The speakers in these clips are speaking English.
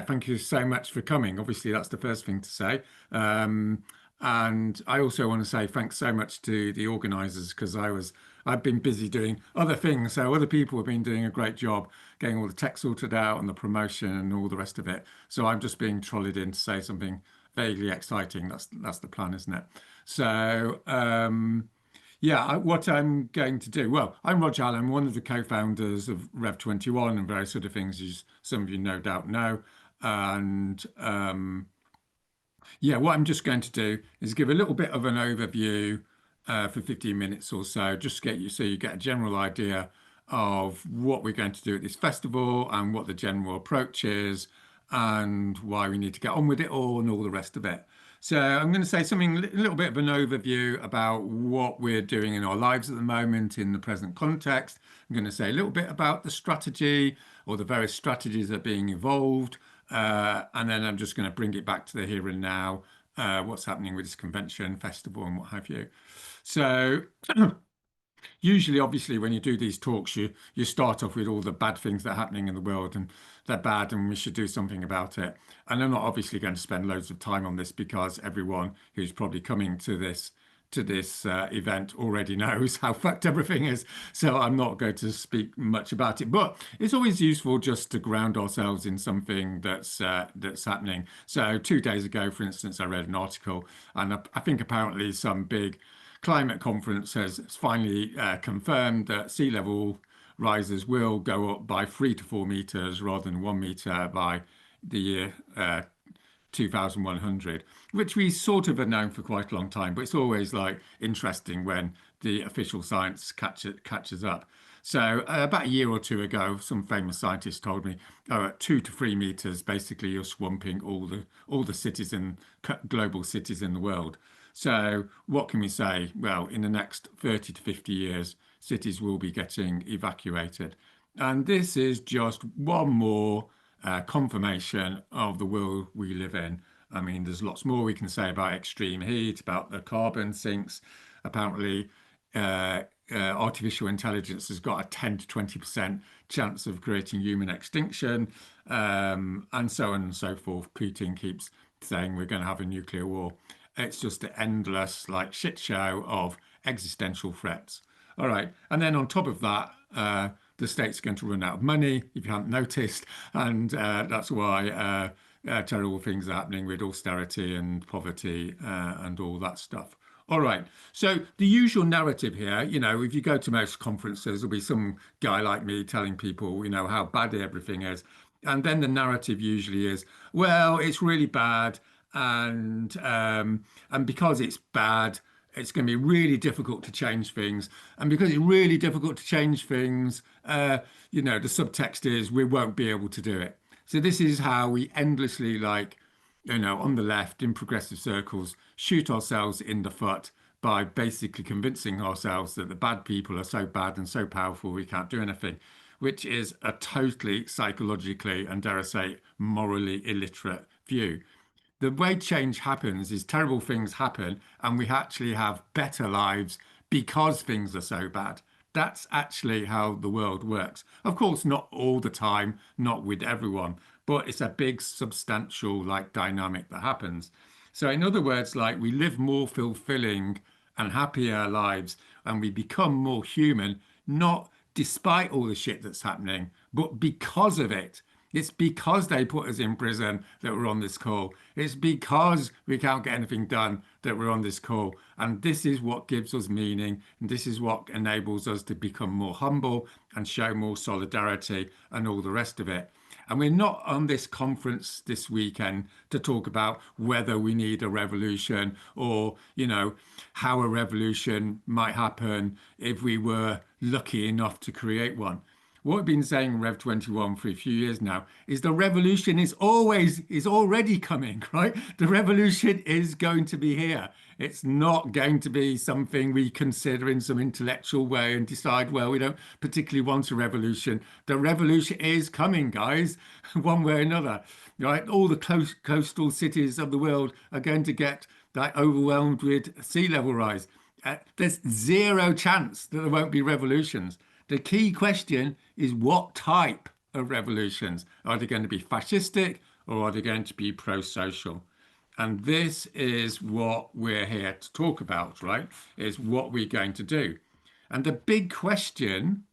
Thank you so much for coming. Obviously, that's the first thing to say. Um, and I also want to say thanks so much to the organisers because I've been busy doing other things. So other people have been doing a great job getting all the tech sorted out and the promotion and all the rest of it. So I'm just being trolleyed in to say something vaguely exciting. That's the plan, isn't it? So yeah, what I'm going to do. Well, I'm Roger Allen, one of the co-founders of Rev21 and various other things, as some of you no doubt know. And yeah, what I'm just going to do is give a little bit of an overview for 15 minutes or so, just to get you so you get a general idea of what we're going to do at this festival and what the general approach is and why we need to get on with it all the rest of it. So I'm going to say something, a little bit of an overview about what we're doing in our lives at the moment in the present context. I'm going to say a little bit about the strategy or the various strategies that are being evolved. And then I'm just going to bring it back to the here and now, what's happening with this convention, festival, and what have you. So usually, obviously, when you do these talks, you start off with all the bad things that are happening in the world, and they're bad, and we should do something about it. And I'm not obviously going to spend loads of time on this because everyone who's probably coming to this event already knows how fucked everything is. So I'm not going to speak much about it. But it's always useful just to ground ourselves in something that's happening. So 2 days ago, for instance, I read an article, and I think apparently some big climate conference has finally confirmed that sea level rises will go up by 3 to 4 meters rather than 1 meter by the year 2100, which we sort of have known for quite a long time, but it's always like interesting when the official science catches up. So about a year or two ago, some famous scientist told me, oh, at 2 to 3 meters, basically you're swamping all the cities and global cities in the world. So what can we say? Well, in the next 30 to 50 years, cities will be getting evacuated. And this is just one more confirmation of the world we live in. I mean, there's lots more we can say about extreme heat, about the carbon sinks. Apparently, artificial intelligence has got a 10 to 20% chance of creating human extinction, and so on and so forth. Putin keeps saying we're going to have a nuclear war. It's just an endless, like, shit show of existential threats. All right. And then on top of that, the state's going to run out of money, if you haven't noticed. And that's why terrible things are happening with austerity and poverty and all that stuff. All right. So the usual narrative here, if you go to most conferences, there'll be some guy like me telling people, how bad everything is. And then the narrative usually is, well, it's really bad. And because it's bad, it's going to be really difficult to change things. And because it's really difficult to change things, the subtext is we won't be able to do it. So this is how we endlessly, like, on the left in progressive circles, shoot ourselves in the foot by basically convincing ourselves that the bad people are so bad and so powerful we can't do anything, which is a totally psychologically and, dare I say, morally illiterate view. The way change happens is terrible things happen and we actually have better lives because things are so bad. That's actually how the world works. Of course, not all the time, not with everyone, but it's a big substantial like dynamic that happens. So in other words, like we live more fulfilling and happier lives and we become more human, not despite all the shit that's happening, but because of it. It's because they put us in prison that we're on this call. It's because we can't get anything done that we're on this call. And this is what gives us meaning. And this is what enables us to become more humble and show more solidarity and all the rest of it. And we're not on this conference this weekend to talk about whether we need a revolution or, how a revolution might happen if we were lucky enough to create one. What we've been saying in Rev 21 for a few years now is the revolution is already coming, right? The revolution is going to be here. It's not going to be something we consider in some intellectual way and decide, well, we don't particularly want a revolution. The revolution is coming, guys, one way or another, right? All the coastal cities of the world are going to get like overwhelmed with sea level rise. There's zero chance that there won't be revolutions. The key question is what type of revolutions? Are they going to be fascistic or are they going to be pro-social? And this is what we're here to talk about, right? Is what we're going to do. And the big question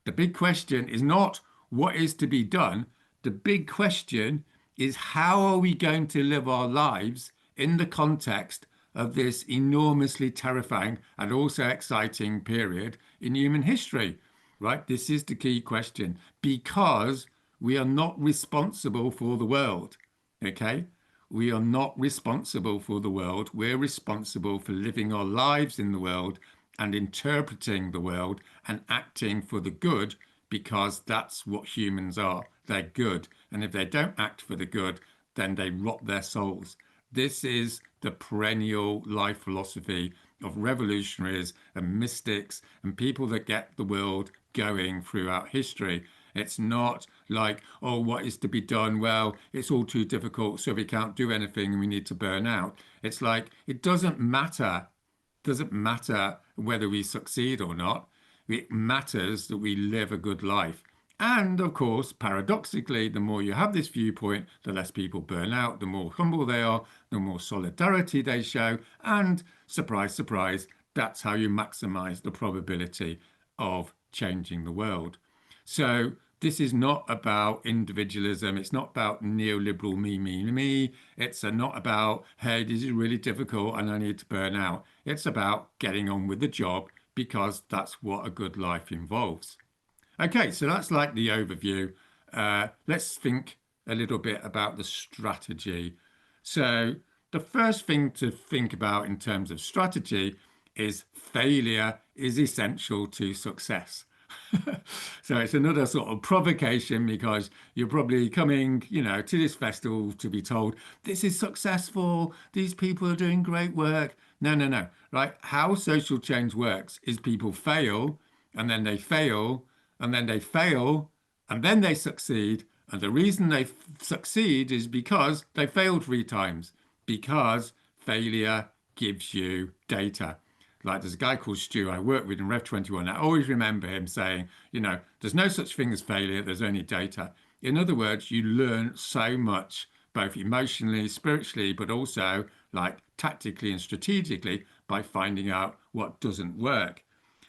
is not what is to be done. The big question is how are we going to live our lives in the context of this enormously terrifying and also exciting period in human history, right? This is the key question because we are not responsible for the world, okay? We are not responsible for the world. We're responsible for living our lives in the world and interpreting the world and acting for the good because that's what humans are. They're good. And if they don't act for the good, then they rot their souls. This is the perennial life philosophy of revolutionaries and mystics and people that get the world going throughout history. It's not like, oh, what is to be done? Well, it's all too difficult, so we can't do anything and we need to burn out. It's like, it doesn't matter whether we succeed or not. It matters that we live a good life. And of course, paradoxically, the more you have this viewpoint, the less people burn out, the more humble they are, the more solidarity they show. And surprise, surprise, that's how you maximize the probability of changing the world. So this is not about individualism. It's not about neoliberal me, me, me. It's not about, hey, this is really difficult and I need to burn out. It's about getting on with the job because that's what a good life involves. Okay, so that's like the overview. Let's think a little bit about the strategy. So the first thing to think about in terms of strategy is failure is essential to success. So it's another sort of provocation because you're probably coming, to this festival to be told this is successful, these people are doing great work. No, no, no, right? How social change works is people fail and then they fail and then they fail and then they succeed. And the reason they succeed is because they failed three times, because failure gives you data. Like there's a guy called Stu I work with in Rev 21. I always remember him saying, there's no such thing as failure, there's only data. In other words, you learn so much, both emotionally, spiritually, but also like tactically and strategically by finding out what doesn't work.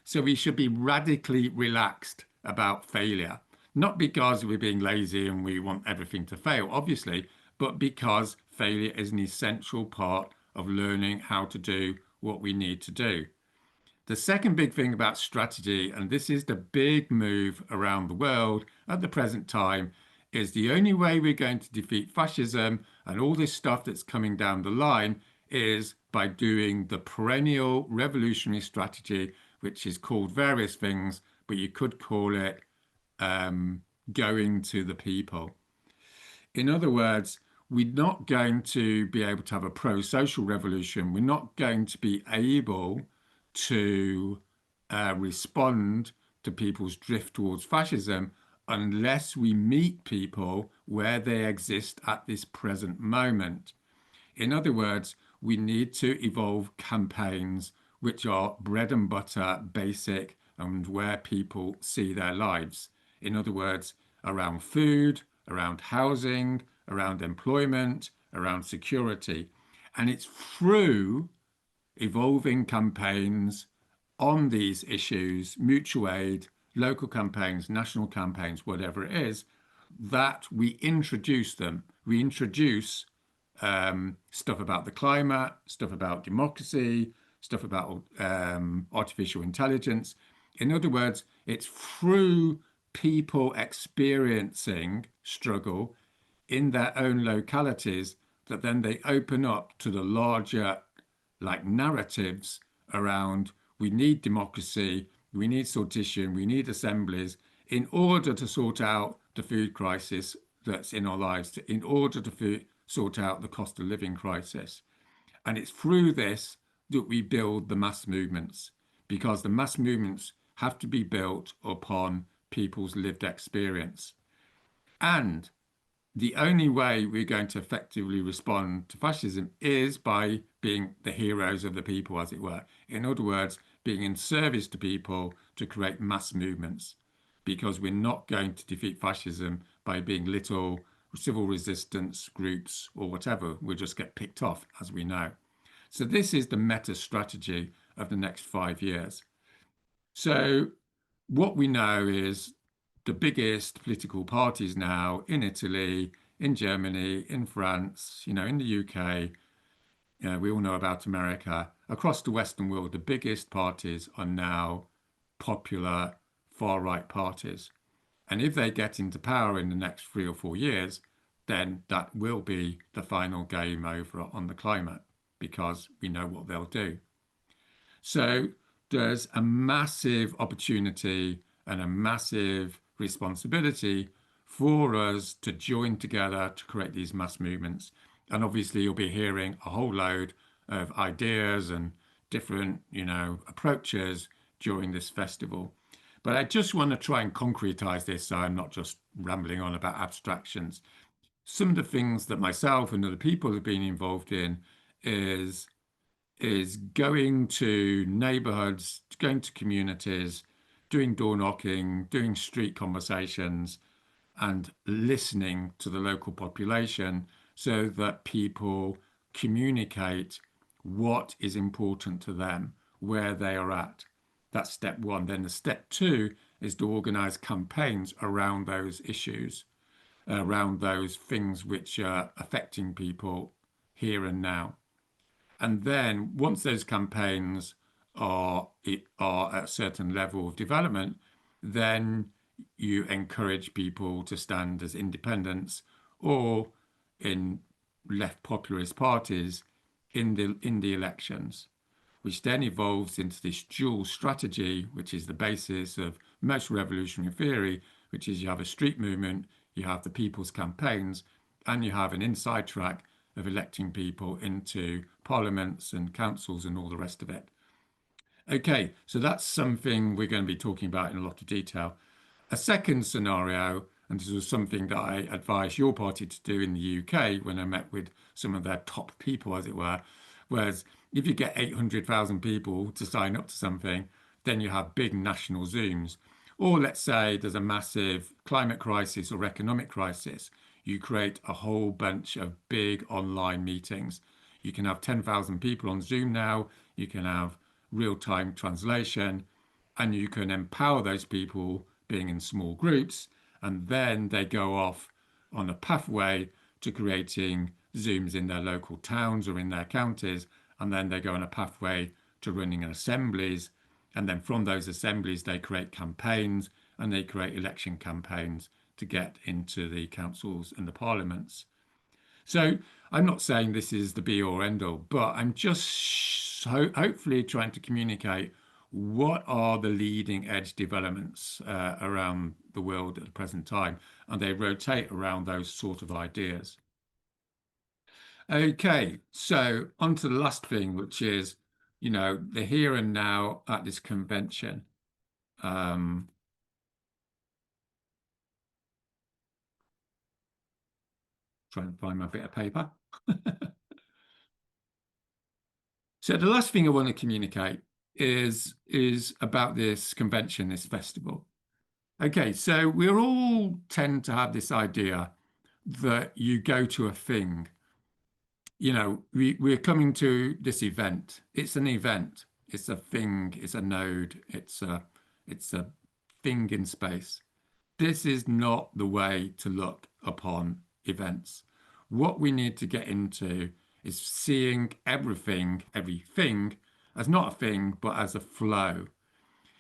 So we should be radically relaxed about failure, not because we're being lazy and we want everything to fail, obviously, but because failure is an essential part of learning how to do what we need to do. The second big thing about strategy, and this is the big move around the world at the present time, is the only way we're going to defeat fascism and all this stuff that's coming down the line is by doing the perennial revolutionary strategy, which is called various things, but you could call it going to the people. In other words, we're not going to be able to have a pro-social revolution. We're not going to be able to respond to people's drift towards fascism unless we meet people where they exist at this present moment. In other words, we need to evolve campaigns which are bread and butter, basic, and where people see their lives. In other words, around food, around housing, around employment, around security. And it's through evolving campaigns on these issues, mutual aid, local campaigns, national campaigns, whatever it is, that we introduce them. We introduce stuff about the climate, stuff about democracy, stuff about artificial intelligence. In other words, it's through people experiencing struggle in their own localities that then they open up to the larger like narratives around we need democracy, we need sortition, we need assemblies in order to sort out the food crisis that's in our lives, in order to sort out the cost of living crisis. And it's through this that we build the mass movements because the mass movements have to be built upon people's lived experience. And the only way we're going to effectively respond to fascism is by being the heroes of the people, as it were. In other words, being in service to people to create mass movements, because we're not going to defeat fascism by being little civil resistance groups or whatever will just get picked off, as we know. So this is the meta strategy of the next 5 years. So what we know is the biggest political parties now in Italy, in Germany, in France, in the UK, we all know about America. Across the Western world, the biggest parties are now popular far right parties. And if they get into power in the next 3 or 4 years, then that will be the final game over on the climate because we know what they'll do. So there's a massive opportunity and a massive responsibility for us to join together to create these mass movements. And obviously, you'll be hearing a whole load of ideas and different, approaches during this festival. But I just want to try and concretize this so I'm not just rambling on about abstractions. Some of the things that myself and other people have been involved in is is going to neighborhoods, going to communities, doing door knocking, doing street conversations, and listening to the local population so that people communicate what is important to them, where they are at. That's step one. Then the step two is to organize campaigns around those issues, around those things which are affecting people here and now. And then once those campaigns are at a certain level of development, then you encourage people to stand as independents or in left populist parties in the elections, which then evolves into this dual strategy, which is the basis of most revolutionary theory, which is you have a street movement, you have the people's campaigns, and you have an inside track of electing people into parliaments and councils and all the rest of it. Okay, so that's something we're going to be talking about in a lot of detail. A second scenario, and this was something that I advised your party to do in the UK when I met with some of their top people, as it were, was if you get 800,000 people to sign up to something, then you have big national Zooms. Or let's say there's a massive climate crisis or economic crisis. You create a whole bunch of big online meetings. You can have 10,000 people on Zoom now. You can have real-time translation, and you can empower those people being in small groups, and then they go off on a pathway to creating Zooms in their local towns or in their counties, and then they go on a pathway to running assemblies, and then from those assemblies they create campaigns and they create election campaigns to get into the councils and the parliaments. So I'm not saying this is the be or end all, but I'm just hopefully trying to communicate what are the leading edge developments around the world at the present time, and they rotate around those sort of ideas. Okay, so on to the last thing, which is, the here and now at this convention. Um, Trying to find my bit of paper. So the last thing I want to communicate is about this convention, this festival. Okay, so we all tend to have this idea that you go to a thing. We're coming to this event. It's an event. It's a thing. It's a node. It's a thing in space. This is not the way to look upon events. What we need to get into is seeing everything as not a thing, but as a flow.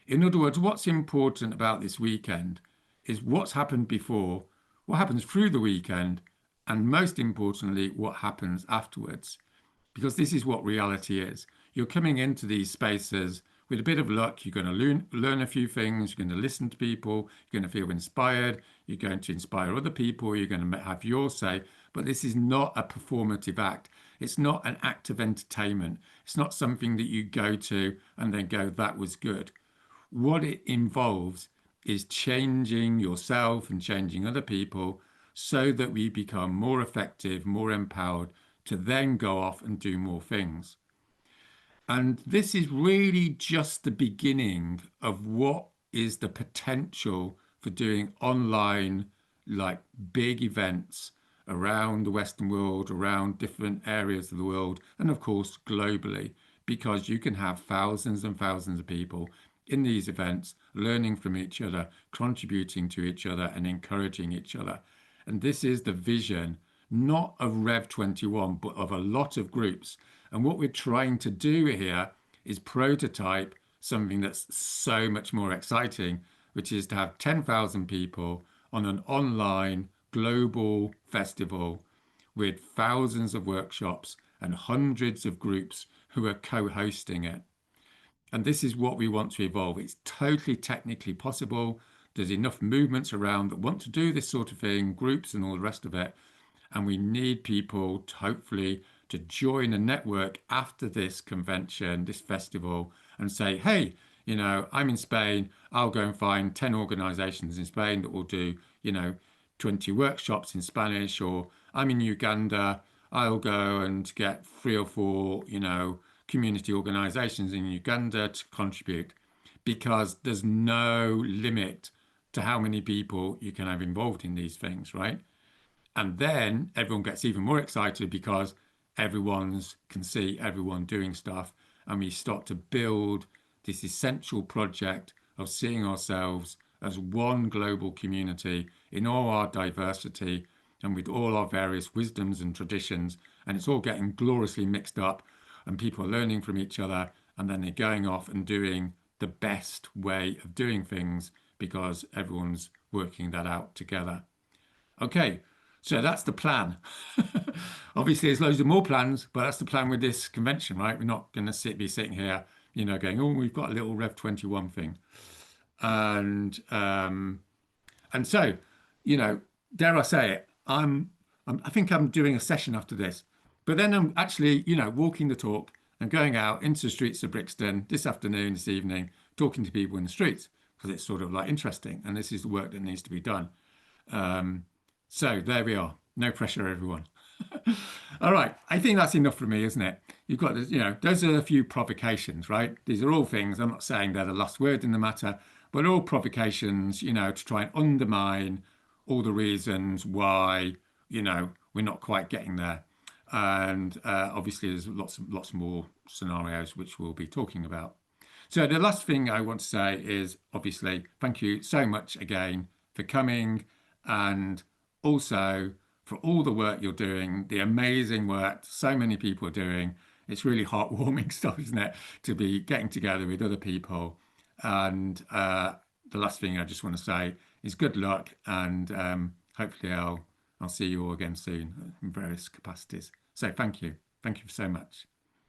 In other words, what's important about this weekend is what's happened before, what happens through the weekend, and most importantly, what happens afterwards. Because this is what reality is. You're coming into these spaces with a bit of luck. You're going to learn a few things. You're going to listen to people. You're going to feel inspired. You're going to inspire other people. You're going to have your say. But this is not a performative act. It's not an act of entertainment. It's not something that you go to and then go, that was good. What it involves is changing yourself and changing other people so that we become more effective, more empowered to then go off and do more things. And this is really just the beginning of what is the potential for doing online, like big events around the Western world, around different areas of the world, and of course, globally, because you can have thousands and thousands of people in these events, learning from each other, contributing to each other, and encouraging each other. And this is the vision, not of Rev 21, but of a lot of groups. And what we're trying to do here is prototype something that's so much more exciting, which is to have 10,000 people on an online global festival with thousands of workshops and hundreds of groups who are co-hosting it. And this is what we want to evolve. It's totally technically possible. There's enough movements around that want to do this sort of thing, groups and all the rest of it. And we need people to hopefully to join a network after this convention, this festival, and say, hey, I'm in Spain. I'll go and find 10 organizations in Spain that will do, 20 workshops in Spanish, or I'm in Uganda. I'll go and get 3 or 4, community organizations in Uganda to contribute, because there's no limit to how many people you can have involved in these things, right? And then everyone gets even more excited because everyone's can see everyone doing stuff, and we start to build this essential project of seeing ourselves as one global community in all our diversity and with all our various wisdoms and traditions, and it's all getting gloriously mixed up, and people are learning from each other, and then they're going off and doing the best way of doing things because everyone's working that out together. Okay, so that's the plan. Obviously, there's loads of more plans, but that's the plan with this convention, right? We're not going to be sitting here, going, oh, we've got a little Rev 21 thing. And so, dare I say it, I think I'm doing a session after this, but then I'm actually, walking the talk and going out into the streets of Brixton this afternoon, this evening, talking to people in the streets because it's sort of like interesting, and this is the work that needs to be done. So there we are. No pressure, everyone. All right. I think that's enough for me, isn't it? You've got, those are a few provocations, right? These are all things. I'm not saying they're the last word in the matter, but all provocations, to try and undermine all the reasons why, we're not quite getting there. And obviously, there's lots more scenarios which we'll be talking about. So the last thing I want to say is obviously thank you so much again for coming, and also for all the work you're doing, the amazing work so many people are doing. It's really heartwarming stuff, isn't it, to be getting together with other people. And the last thing I just want to say is good luck, and hopefully I'll see you all again soon in various capacities. So thank you so much.